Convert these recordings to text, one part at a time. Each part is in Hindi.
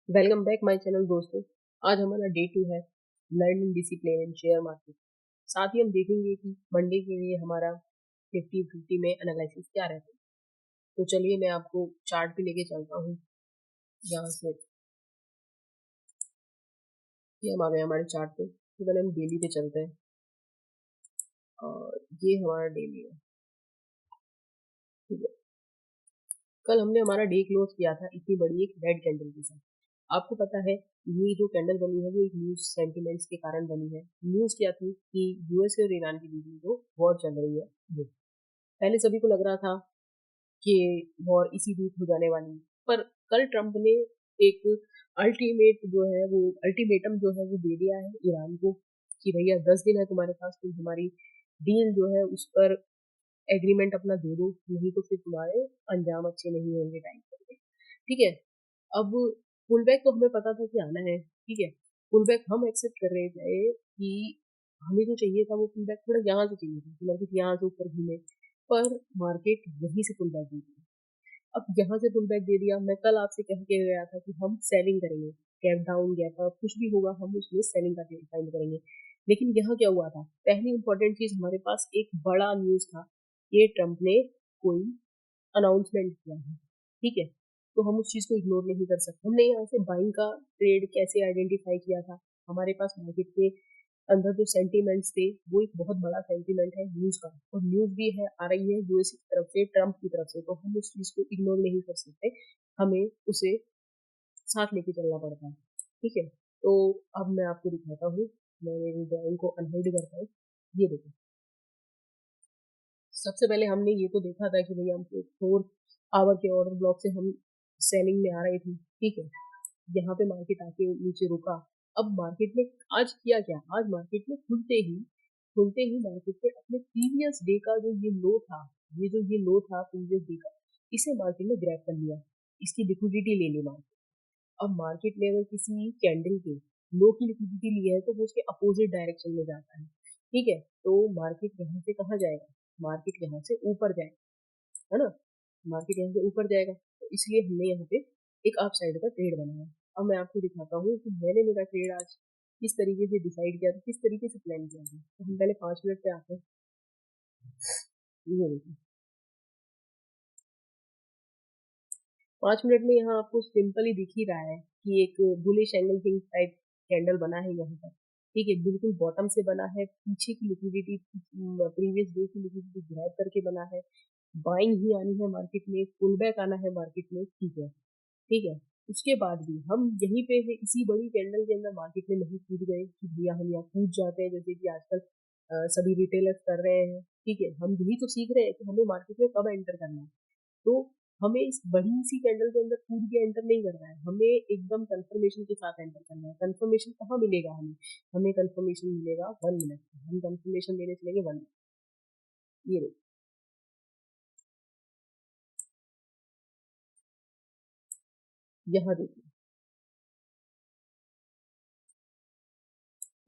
वेलकम बैक माय चैनल दोस्तों। आज हमारा डे 2 है learning discipline in share market. साथ ही हम देखेंगे कि मंडे के लिए हमारा 50-50 में एनालिसिस क्या रहता है। तो चलिए मैं आपको चार्ट पे लेके चलता हूँ। यहाँ से ये हम आ गए हमारे चार्ट पे। तो पहले हम डेली पे चलते हैं और ये हमारा डेली है। ठीक है, कल हमने हमारा डे क्लोज किया था इतनी बड़ी एक रेड कैंडल के साथ। आपको पता है ये जो कैंडल बनी है वो एक न्यूज सेंटिमेंट्स के कारण बनी है। न्यूज क्या थी कि यूएस और ईरान के बीच में जो वॉर चल रही है वो पहले सभी को लग रहा था कि वॉर इसी वीक हो जाने वाली है। पर कल ट्रम्प ने एक अल्टीमेट जो है वो अल्टीमेटम जो है वो दे दिया है ईरान को कि भैया 10 दिन है तुम्हारे पास, तुम हमारी डील जो है उस पर एग्रीमेंट अपना दे दो, नहीं तो फिर तुम्हारे अंजाम अच्छे नहीं होंगे टाइम पर। ठीक है, अब पुल बैक तो हमें पता था कि आना है। ठीक है, पुल बैक हम एक्सेप्ट कर रहे थे कि हमें जो चाहिए था वो पुल बैक थोड़ा यहाँ से चाहिए था कि मार्केट यहाँ से ऊपर घूमे, पर मार्केट वहीं से पुल बैक दे दिया। अब यहाँ से पुल बैक दे दिया, मैं कल आपसे कह के गया था कि हम सेलिंग करेंगे, गैप डाउन गैप अप कुछ भी होगा हम उसमें सेलिंग का फाइंड करेंगे। लेकिन यहाँ क्या हुआ था, पहली इंपॉर्टेंट चीज हमारे पास एक बड़ा न्यूज था, ये ट्रम्प ने कोई अनाउंसमेंट किया है। ठीक है, तो हम उस चीज को इग्नोर नहीं कर सकते। हमने यहाँ से बाइंग का ट्रेड कैसे आइडेंटिफाई किया था, हमारे पास मार्केट के अंदर जो सेंटीमेंट्स थे वो एक बहुत बड़ा सेंटीमेंट है न्यूज का, और न्यूज भी है आ रही है यूएस की तरफ से, ट्रम्प की तरफ से, तो हम उस चीज को इग्नोर नहीं कर सकते, हमें उसे साथ लेके चलना पड़ता है। ठीक है, तो अब मैं आपको दिखाता हूँ, मैं मेरी ड्राइंग को अनहोल्ड करता हूँ। ये देखो, सबसे पहले हमने ये तो देखा था कि भैया हमको 4 आवर के ऑर्डर ब्लॉक से हम सेलिंग में आ रहे थे। ठीक है, यहाँ पे मार्केट आके नीचे रुका। अब मार्केट ने आज किया क्या, आज मार्केट ने खुलते ही मार्केट ने अपने प्रीवियस डे का जो ये लो था, ये लो था प्रीवियस डे का, इसे मार्केट ने ग्रैब कर लिया, इसकी लिक्विडिटी ले ली मार्केट। अब मार्केट ने अगर किसी कैंडल के लो की लिक्विडिटी ली है तो वो उसके अपोजिट डायरेक्शन में जाता है। ठीक है, तो मार्केट यहाँ से कहाँ जाएगा, मार्केट यहाँ से ऊपर जाएगा, है ना, मार्केट यहाँ से ऊपर जाएगा, तो इसलिए हमने यहाँ पे एक अप साइड का ट्रेड बनाया। अब मैं आपको दिखाता हूँ कि मैंने मेरा ट्रेड आज किस तरीके से डिसाइड किया था, किस तरीके से प्लान किया था। तो हम पहले 5 मिनट पे आते हैं। ये देखिए, 5 मिनट में यहाँ आपको सिंपली दिख ही रहा है कि एक bullish angle king type candle बना है यहाँ पर। ठीक है, बिल्कुल बॉटम से बना है, पीछे की लिक्विडिटी प्रीवियस डे की लिक्विडिटी ग्रैब करके बना है, बाइंग ही आनी है मार्केट में, पुल बैक आना है मार्केट में। ठीक है, ठीक है, उसके बाद भी हम यहीं पे इसी बड़ी कैंडल के अंदर मार्केट में नहीं कूद गए कि भैया हम यहाँ कूद जाते हैं जैसे कि आजकल सभी रिटेलर्स कर रहे हैं। ठीक है, हम यही तो सीख रहे हैं कि हमें मार्केट में कब एंटर करना है। तो हमें इस बड़ी सी कैंडल के अंदर कूद के एंटर नहीं करना है, हमें एकदम कंफर्मेशन के साथ एंटर करना है। कंफर्मेशन कहाँ मिलेगा हमें, हमें कंफर्मेशन मिलेगा 1 मिनट, हम कंफर्मेशन लेने चलेंगे 1 मिनट। ये देखो, यहाँ देखिए,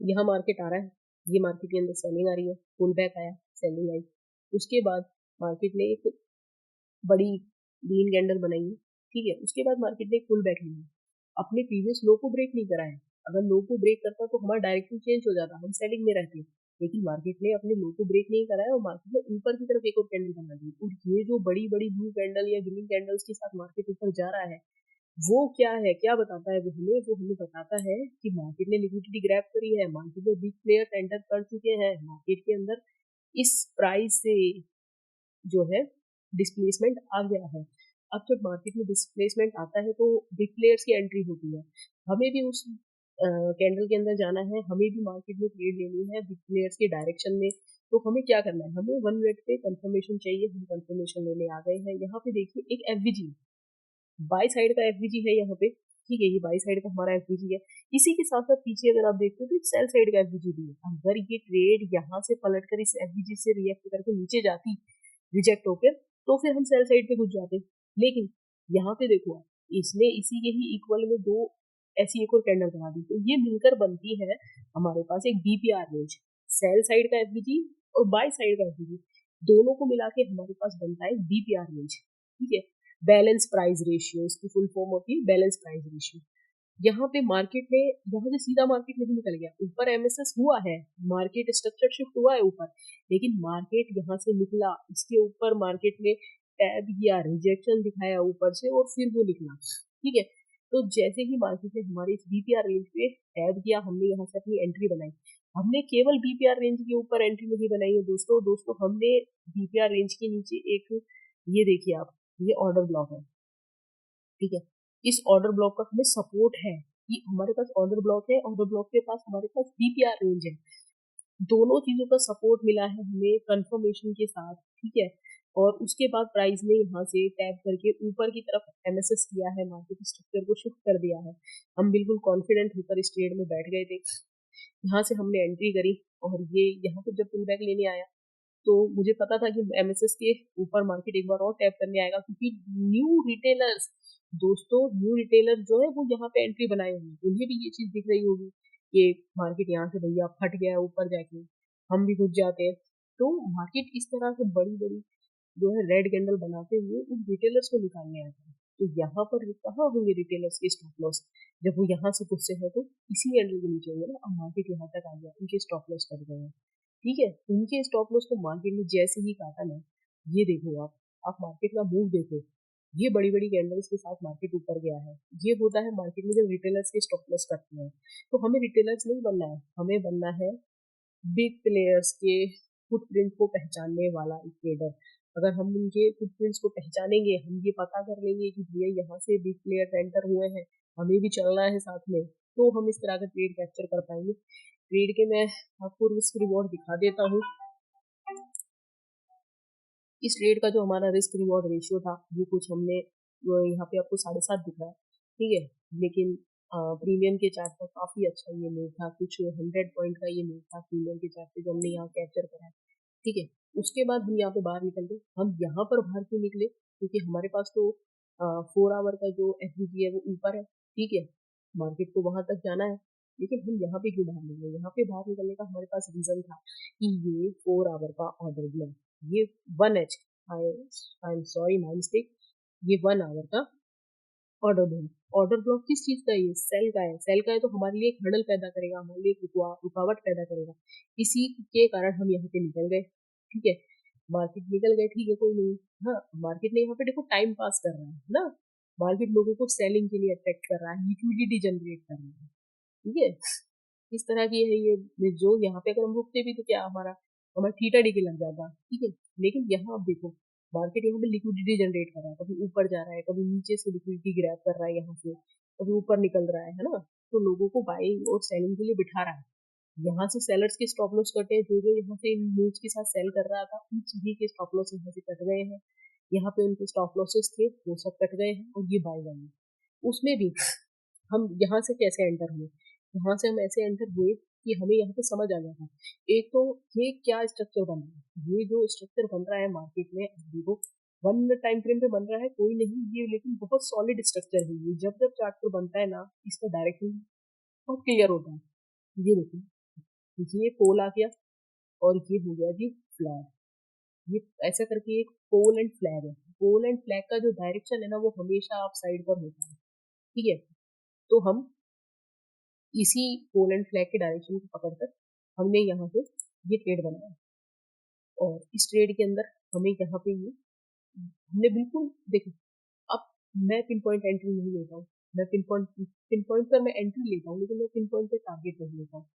यहाँ मार्केट आ रहा है, ये मार्केट के अंदर सेलिंग आ रही है, पुल बैक आया, सेलिंग आई। उसके बाद मार्केट ने एक बड़ी ग्रीन कैंडल बनाई है। ठीक है, उसके बाद मार्केट ने एक पुल बैक लिया, अपने प्रीवियस लो को ब्रेक नहीं करा है। अगर लो को ब्रेक करता तो हमारा डायरेक्शन चेंज हो जाता, हम सेलिंग में रहते। लेकिन मार्केट ने अपने लो को ब्रेक नहीं करा है और मार्केट ने ऊपर की तरफ एक और कैंडल बना दी, और ये जो बड़ी बड़ी ब्लू कैंडल या ग्रीन कैंडल्स के साथ मार्केट ऊपर जा रहा है, वो क्या है, क्या बताता है वो हमें बताता है कि मार्केट ने लिक्विडिटी ग्रैब करी है, मार्केट में बिग प्लेयर्स एंटर कर चुके हैं मार्केट के अंदर, इस प्राइस से जो है डिस्प्लेसमेंट आ गया है। अब जब मार्केट में डिस्प्लेसमेंट आता है तो बिग प्लेयर्स की एंट्री होती है, हमें भी उस कैंडल के अंदर जाना है, हमें भी मार्केट में ट्रेड लेनी है बिग प्लेयर्स के डायरेक्शन में। तो हमें क्या करना है, हमें 1 मिनट पे कंफर्मेशन चाहिए, हम कंफर्मेशन लेने आ गए हैं। यहाँ पे देखिए एक एफवीजी, बाई साइड का एफवीजी है यहाँ पे। ठीक है, ये बाई साइड का हमारा एफवीजी है। इसी के साथ साथ पीछे अगर आप देखते हो तो सेल साइड का एफवीजी भी है। अगर ये ट्रेड यहाँ से पलट कर इस एफवीजी से रिएक्ट करके नीचे जाती, रिजेक्ट होकर, तो फिर हम सेल साइड पे घुस जाते। लेकिन यहाँ पे देखो, इसने इसी के ही इक्वल में दो ऐसी एक और कैंडल बना दी, तो ये मिलकर बनती है हमारे पास एक बीपीआर रेंज। सेल साइड का एफवीजी और बाय साइड का एफवीजी, दोनों को मिला के हमारे पास बनता है बीपीआर रेंज। ठीक है, बैलेंस प्राइस रेशियो, इसकी फुल फॉर्म होती है बैलेंस प्राइस रेशियो। यहाँ पे मार्केट में, यहाँ से सीधा मार्केट नहीं निकल गया, ऊपर एमएसएस हुआ है, मार्केट स्ट्रक्चर शिफ्ट हुआ है ऊपर, लेकिन मार्केट यहाँ से निकला, इसके ऊपर मार्केट में टैब किया, रिजेक्शन दिखाया ऊपर से, और फिर वो निकला। ठीक है, तो जैसे ही मार्केट ने हमारे इस बीपीआर रेंज पे टैब किया, हमने यहाँ से अपनी एंट्री बनाई। हमने केवल बीपीआर रेंज के ऊपर एंट्री नहीं बनाई है दोस्तों, हमने बीपीआर रेंज के नीचे एक, ये देखिए आप, ये ऑर्डर ब्लॉक है। ठीक है, इस ऑर्डर ब्लॉक का हमें सपोर्ट है, कि हमारे पास ऑर्डर ब्लॉक है, ऑर्डर ब्लॉक के पास हमारे पास बीपीआर रेंज है, दोनों चीजों का सपोर्ट मिला है हमें कंफर्मेशन के साथ। ठीक है, और उसके बाद प्राइस ने यहाँ से टैप करके ऊपर की तरफ एमएसएस किया है, मार्केट स्ट्रक्चर को शिफ्ट कर दिया है। हम बिल्कुल कॉन्फिडेंट होकर इस ट्रेड में बैठ गए थे, यहाँ से हमने एंट्री करी, और ये यहाँ पे जब पुल बैक लेने आया तो मुझे पता था कि एमएसएस के ऊपर मार्केट एक बार और टैप करने आएगा, क्योंकि न्यू रिटेलर्स, दोस्तों न्यू रिटेलर जो है वो यहाँ पे एंट्री बनाए होंगे, उन्हें भी ये चीज दिख रही होगी कि मार्केट यहाँ से भैया फट गया है ऊपर जाके, हम भी घुस जाते हैं। तो मार्केट इस तरह से बड़ी बड़ी जो है रेड कैंडल बनाते हुए उन रिटेलर्स को निकालने आता है। तो यहाँ पर कहाँ होंगे रिटेलर्स के स्टॉप लॉस, जब वो यहाँ से गुस्से हैं तो इसी कैंडल के नीचे होंगे ना। अब मार्केट यहाँ तक आ गया, उनके स्टॉप लॉस कट गए हैं। ठीक है, उनके स्टॉप लॉस को मार्केट ने जैसे ही काटा ना, ये देखो आप मार्केट का मूव देखो, ये बड़ी बड़ी कैंडल्स के साथ मार्केट ऊपर गया है। ये होता है मार्केट में जब रिटेलर्स के स्टॉप लॉस कटते हैं। तो हमें रिटेलर्स नहीं बनना है, हमें बनना है बिग प्लेयर्स के फुटप्रिंट को पहचानने वाला एक ट्रेडर। अगर हम उनके फुटप्रिंट्स को पहचानेंगे, हम ये पता कर लेंगे कि भैया यहाँ से बिग प्लेयर एंटर हुए हैं, हमें भी चलना है साथ में, तो हम इस तरह का ट्रेड कैप्चर कर पाएंगे। ट्रेड के मैं आपको रिस्क रिवॉर्ड दिखा देता हूँ। इस ट्रेड का जो हमारा रिस्क रिवॉर्ड रेशियो था वो कुछ हमने, वो यहाँ पे आपको 7.5 दिख रहा है। ठीक है, लेकिन प्रीमियम के चार्ट पर काफी अच्छा ये मूव था, कुछ 100 पॉइंट का ये मूव था प्रीमियम के चार्ट पे जो हमने यहाँ कैप्चर करा है। ठीक है, उसके बाद हम यहाँ पे बाहर निकल गए। हम यहाँ पर बाहर क्यों निकले, क्योंकि हमारे पास तो 4 आवर का जो एफबीजी है वो ऊपर है। ठीक है, मार्केट को वहां तक जाना है, लेकिन हम यहाँ पे क्यों बाहर निकले, यहाँ पे बाहर निकलने का हमारे पास रीजन था कि ये 4 आवर का ऑर्डर ब्लॉक, ये 1H, I am sorry my mistake, ये 1 आवर का ऑर्डर ब्लॉक। ऑर्डर ब्लॉक किस चीज का है, ये सेल का है। सेल का है तो हमारे लिए एक हर्डल पैदा करेगा, हमारे लिए एक रुकावट पैदा करेगा। इसी के कारण हम यहाँ पे निकल गए। ठीक है, मार्केट निकल गए, ठीक है कोई नहीं। हाँ, मार्केट ने यहाँ पे देखो टाइम पास कर रहा है ना, मार्केट लोगों को सेलिंग के लिए अट्रैक्ट कर रहा है, लिक्विडिटी जनरेट कर रहा है। ठीक है, इस तरह की है ये जो, यहाँ पे अगर हम रुकते भी तो क्या हमारा हमारा थीटा डी के लग जाता। ठीक है, लेकिन यहाँ आप देखो मार्केट यहाँ पे लिक्विडिटी जनरेट कर रहा है, कभी ऊपर जा रहा है, कभी नीचे से लिक्विडिटी ग्रैब कर रहा है यहाँ से, कभी ऊपर निकल रहा है ना। तो लोगों को बाइंग और सेलिंग के लिए बिठा रहा है। यहाँ से सेलर्स के स्टॉप लॉस कटे, जो जो यहाँ से इन मूव्स के साथ सेल कर रहा था उन सभी के स्टॉप लॉस यहाँ से कट गए हैं। यहाँ पे उनके स्टॉप लॉसेस थे वो सब कट गए हैं, और ये बाय गए। उसमें भी हम यहाँ से कैसे एंटर हुए, यहाँ से हम ऐसे एंटर हुए कि हमें यहाँ पे समझ आ गया था एक तो ये क्या स्ट्रक्चर बन रहा है, ये जो स्ट्रक्चर बन रहा है मार्केट में देखो 1 टाइम फ्रेम पे बन रहा है कोई नहीं ये, लेकिन बहुत सॉलिड स्ट्रक्चर है ये। जब जब चार्ट पे बनता है ना, इसका डायरेक्शन बहुत क्लियर होता है। ये देखिए, ये पोल आ गया और ये हो गया जी फ्लैग, ये ऐसा करके एक पोल एंड फ्लैग है। पोल एंड फ्लैग का जो डायरेक्शन है ना वो हमेशा अप साइड पर होता है। ठीक है, तो हम इसी पोल एंड फ्लैग के डायरेक्शन को पकड़कर हमने यहाँ पे ये ट्रेड बनाया, और इस ट्रेड के अंदर हमें यहाँ पे ये हमने बिल्कुल देखो, अब मैं पिन पॉइंट एंट्री नहीं लेता हूँ, मैं पिन पॉइंट पर मैं एंट्री लेता हूँ, लेकिन मैं पिन पॉइंट पे टारगेट नहीं लेता हूँ।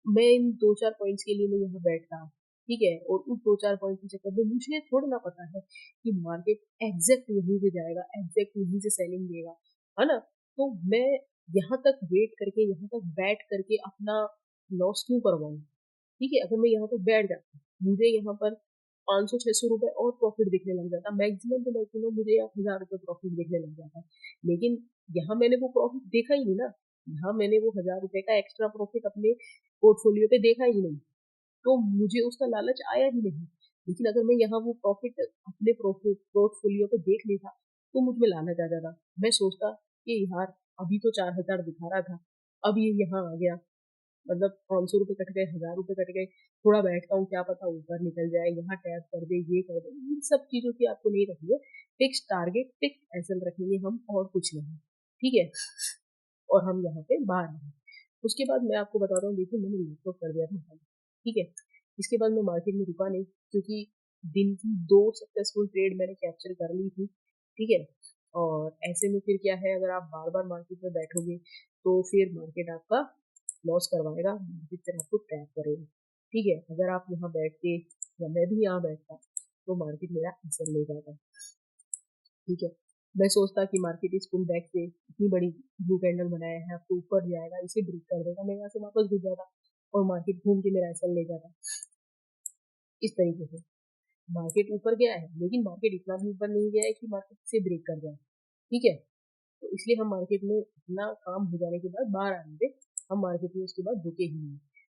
मैं इन 2-4 पॉइंट्स के लिए मैं यहाँ बैठता हूँ। ठीक है, और उस 2-4 पॉइंट के चक्कर में मुझे थोड़ा ना पता है कि मार्केट एग्जैक्ट यहीं से जाएगा, एग्जैक्ट यहीं से सेलिंग देगा, है ना। तो मैं यहाँ तक वेट करके, यहाँ तक बैठ करके अपना लॉस क्यों करवाऊँ। ठीक है, अगर मैं यहाँ पर बैठ जाता, मुझे यहाँ पर 500-600 रुपए और प्रॉफिट दिखने लग जाता, मैक्सिमम तो मैक्सिमम मुझे 1000 रुपए प्रॉफिट दिखने लग जाता। लेकिन यहाँ मैंने वो प्रॉफिट देखा ही नहीं ना, यहाँ मैंने वो 1000 रुपए का एक्स्ट्रा प्रॉफिट अपने पोर्टफोलियो पे देखा ही नहीं, तो मुझे उसका लालच आया ही नहीं। लेकिन अगर मैं यहाँ वो प्रॉफिट अपने पोर्टफोलियो पे देख लेता तो मुझ में लालच आ जाता, मैं सोचता कि यार अभी तो 4000 दिखा रहा था, अब ये यहाँ आ गया, मतलब 500 रुपए कट गए, 1000 रुपए कट गए, थोड़ा बैठता हूँ क्या पता ऊपर निकल जाए, यहाँ टैप कर दे, ये कर दे। इन सब चीजों की आपको नहीं रखनी है, फिक्स टारगेट फिक्स एसएल रखेंगे हम और कुछ नहीं। ठीक है, और हम यहाँ पे बाहर आ गए। उसके बाद मैं आपको बताता हूँ, देखिए मैंने लैपटॉप कर दिया था खाली, ठीक है। इसके बाद मैं मार्केट में रुका नहीं, क्योंकि दिन की 2 सक्सेसफुल ट्रेड मैंने कैप्चर कर ली थी, ठीक है। और ऐसे में फिर क्या है, अगर आप बार बार मार्केट में बैठोगे तो फिर मार्केट आपका लॉस करवाएगा, मार्केट फिर आपको ट्रैप करेगा, ठीक है। अगर आप यहाँ बैठते या मैं भी यहाँ बैठता तो मार्केट मेरा असर ले जाता, ठीक है। मैं सोचता कि मार्केट इस पुल बैक से इतनी बड़ी ब्लू कैंडल बनाया है, आपको ऊपर जाएगा, इसे ब्रेक कर देगा, मैं यहाँ से वापस गिर जाता और मार्केट घूम के मेरा असर ले जाता। इस तरीके से मार्केट ऊपर गया है, लेकिन मार्केट इतना भी ऊपर नहीं गया है कि मार्केट से ब्रेक कर जाए, ठीक है। तो इसलिए हम मार्केट में इतना काम हो जाने के बाद बाहर आने पे हम मार्केट में उसके बाद रुके ही नहीं।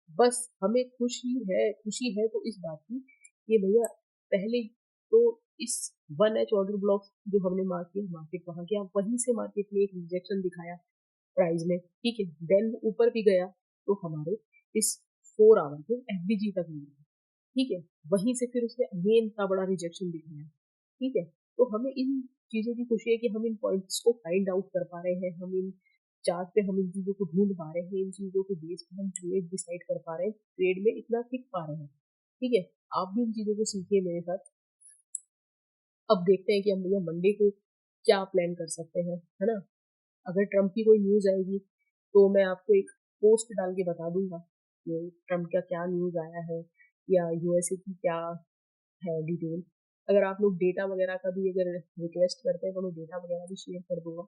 बस हमें खुशी है तो इस बात की कि भैया पहले तो इस 1H ऑर्डर ब्लॉक जो हमने मार्क किया, मार्केट वहां गया, वहीं से मार्केट में एक रिजेक्शन दिखाया प्राइस में, ठीक है। देन ऊपर भी गया तो हमारे इस 4 आवर को एफबीजी तक मिला, ठीक है। वहीं से फिर उसने अगेन इतना बड़ा रिजेक्शन दिखाया, ठीक है। तो हमें इन चीजों की खुशी है कि हम इन पॉइंट्स को फाइंड आउट कर पा रहे हैं, हम इन चार्ट पे हम इन चीजों को ढूंढ पा रहे हैं, इन चीजों को बेस पे हम ट्रेड डिसाइड कर पा रहे हैं, ट्रेड में इतना टिक पा रहे हैं, ठीक है। आप भी इन चीजों को सीखिए मेरे साथ। अब देखते हैं कि हम भैया मंडे को क्या प्लान कर सकते हैं, है ना। अगर ट्रम्प की कोई न्यूज आएगी तो मैं आपको एक पोस्ट डाल के बता दूंगा कि ट्रम्प का क्या न्यूज आया है या यूएसए की क्या है डिटेल। अगर आप लोग डेटा वगैरह का भी अगर रिक्वेस्ट करते हैं तो मैं डेटा वगैरह भी शेयर कर दूंगा,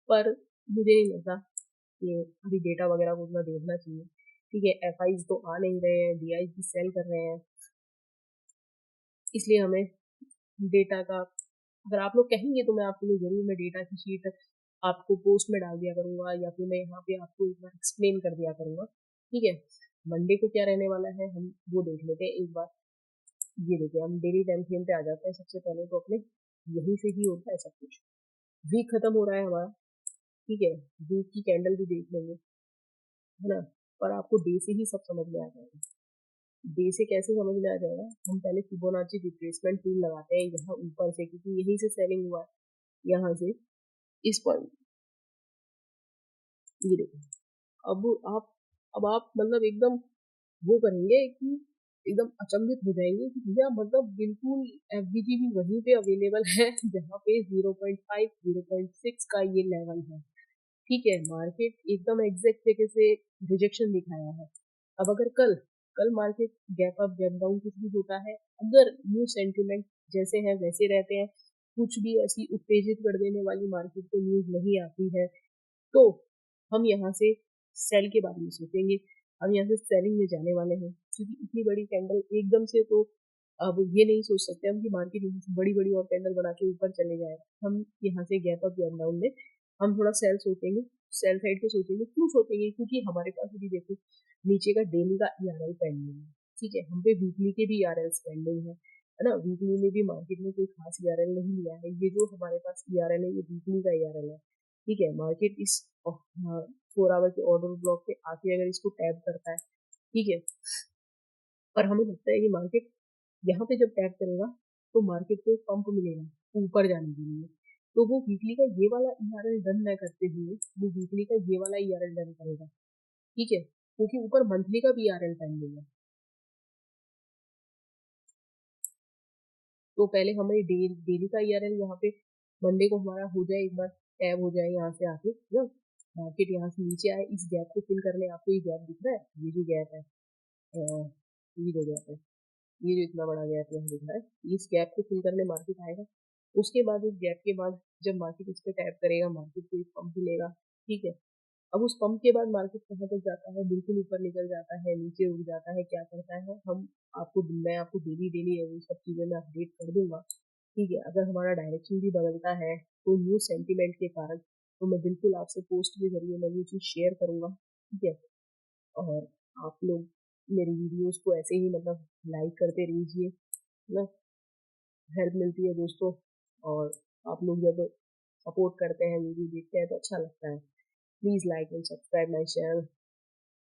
पर मुझे नहीं लगता कि अभी डेटा वगैरह को उतना देखना चाहिए, ठीक है। एफआईज तो आ नहीं रहे हैं, डीआई भी सेल कर रहे हैं, इसलिए हमें डेटा का, अगर आप लोग कहेंगे तो मैं आपके लिए जरूर मैं डेटा की शीट आपको पोस्ट में डाल दिया करूंगा, या फिर मैं यहाँ पे आपको एक बार एक्सप्लेन कर दिया करूंगा, ठीक है। मंडे को क्या रहने वाला है हम वो देख लेते हैं एक बार। ये देखिए हम डेली टाइम फ्रेम पे आ जाते हैं, सबसे पहले तो अपने यहीं से ही होता है सब कुछ। वीक खत्म हो रहा है हमारा, ठीक है। वीक की कैंडल भी देख लेंगे, है ना। पर आपको डे से ही सब समझ में आ जाएगा। डे से कैसे समझ में आ जाएगा, हम पहले फिबोनाची रिट्रेसमेंट टूल लगाते हैं यहाँ ऊपर से, क्योंकि यहीं से सेलिंग हुआ है, यहाँ से इस पॉइंट, ये देखो। अब आप अब आप मतलब एकदम वो करेंगे कि एकदम अचंभित हो जाएंगे कि भैया मतलब बिल्कुल एफबीजी भी वहीं पे अवेलेबल है जहाँ पे 0.5 0.6 का ये लेवल है, ठीक है। मार्केट एकदम एग्जैक्ट जगह से रिजेक्शन दिखाया है। अब अगर कल कल market gap up gap down कुछ भी होता है, अगर न्यू सेंटिमेंट जैसे है वैसे रहते हैं, कुछ भी ऐसी उत्तेजित कर देने वाली मार्केट को न्यूज नहीं आती है, तो हम यहाँ से सेल के बारे में सोचेंगे। हम यहाँ से सेलिंग में जाने वाले हैं, क्योंकि इतनी बड़ी कैंडल एकदम से तो अब ये नहीं सोच सकते हम कि मार्केट यहाँ से बड़ी बड़ी और कैंडल बना के ऊपर चले जाए। हम यहाँ से गैप अप गैप डाउन में हम थोड़ा सेल सोचेंगे, सेल साइड पे सोचेंगे। क्यों सोचेंगे, क्योंकि हमारे पास भी देखो नीचे का डेली का ईआरएल पेंडिंग है, ठीक है। हम पे वीकली के भी ईआरएल पेंडिंग है ना। वीकली में भी मार्केट में कोई खास ईआरएल नहीं लिया है, ये जो हमारे पास ईआरएल है ये वीकली का ईआरएल है, ठीक है। मार्केट इस 4 आवर के ऑर्डर ब्लॉक पे आके अगर इसको टैप करता है, ठीक है। पर हमें लगता है कि मार्केट यहाँ पे जब टैप करेगा तो मार्केट को एक पंप मिलेगा ऊपर जाने के लिए, तो वो वीकली का ये वाला ईआरएल डन न करते हुए वो वीकली का ये वाला ईआरएल डन करेगा, ठीक है, क्योंकि ऊपर मंथली का भी ईआरएल टाइम देगा। तो पहले हमें डेली का ईआरएल यहाँ पे मंडे को हमारा हो जाए, एक बार टैब हो जाए यहाँ से आके ना, मार्केट यहाँ से नीचे आए, इस गैप को फिल करने, आपको ये गैप दिख रहा है, ये जो गैप है, ये जो गैप है, ये जो इतना बड़ा गैप यहाँ दिख रहा है, इस गैप को फिल करने मार्केट आएगा। उसके बाद इस गैप के बाद जब मार्केट इस पे टैप करेगा, मार्केट को एक पंप मिलेगा, ठीक है। अब उस पंप के बाद मार्केट कहाँ तक जाता है, बिल्कुल ऊपर निकल जाता है, नीचे उड़ जाता है, क्या करता है, मैं आपको डेली डेली ये सब चीजें मैं अपडेट कर दूंगा, ठीक है। अगर हमारा डायरेक्शन भी बदलता है तो न्यू सेंटिमेंट के कारण तो मैं बिल्कुल आपसे पोस्ट के जरिए मैं ये चीज शेयर करूंगा, ठीक है। और आप लोग मेरी वीडियोस को ऐसे ही मतलब लाइक करते रहिए ना, हेल्प मिलती है दोस्तों। और आप लोग जब सपोर्ट करते हैं, वीडियो देखते हैं तो अच्छा लगता है। Please like and subscribe my channel.